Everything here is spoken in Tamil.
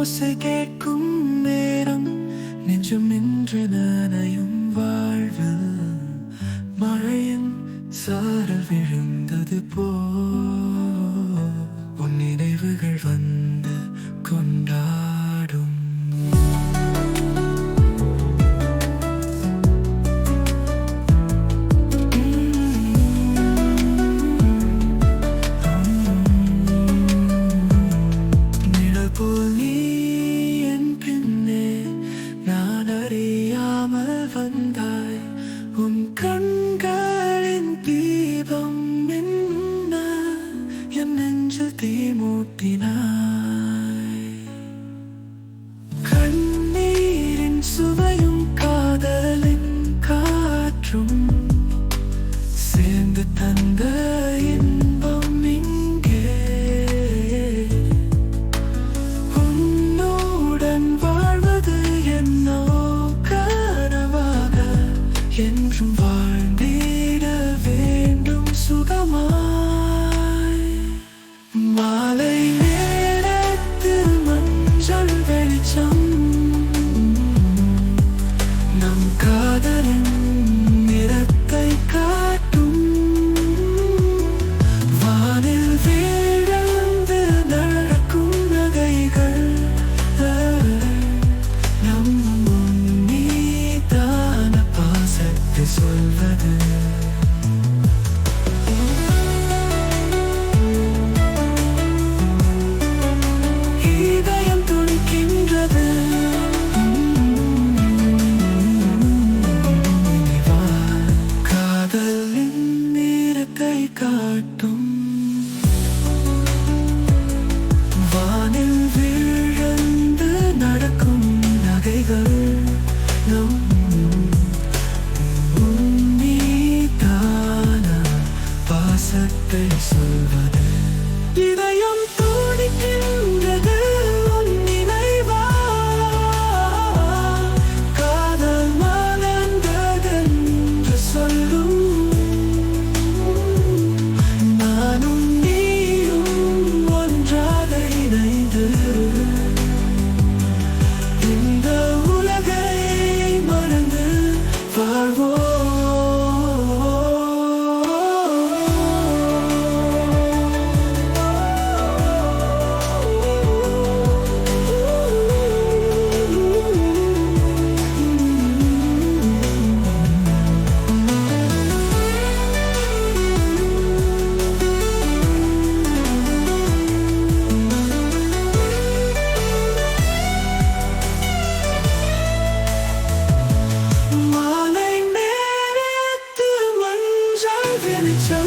ஓசை கேட்கும் நேரம் நெஞ்சம் நின்று நனையும் வாழ்வில் மழையின் சாரல் விழுந்தது போ உன் நினைவுகள் வந்து கொண்டாடும். நிழல் போல் நீ என் பின்னே நான் அறியாமல் வந்தாய். உன் கண்களின் தீபம் என்ன என் நெஞ்சில் தீ மூட்டினாய். கண்ணீரின் சுவையும் காதலின் காற்றும் சேர்ந்து தந்த இன்பம் இங்கே. உன்னுடன் வாழ்வது என்னோ கனவாக என்றும் வாழ்ந்திட வேண்டும் சுகமாய். மாலை நேரத்து மஞ்சள் வெளிச்சம் நம் காதலின் நிறத்தை காட்டும். வானில் வீழ்ந்து நடக்கும் நகைகள் நம் மீதான பாசத்தை சொல்வது. இதயம் துடிக்கின்றது காதலின் நிறத்தை காட்டும். வானில் விழுந்து நடக்கும் நகைகள் நம் மீதான பாசத்தை சொல்வது. இதயம் துடிக்கின்றது உன் நினைவா காதல் மலர்ந்ததென்று சொல்லும். நானும் நீயும் ஒன்றாக இணைந்து இந்த உலகை மறந்து வாழ்வோம். மாலை நேரத்து மஞ்சள் வெளிச்சம்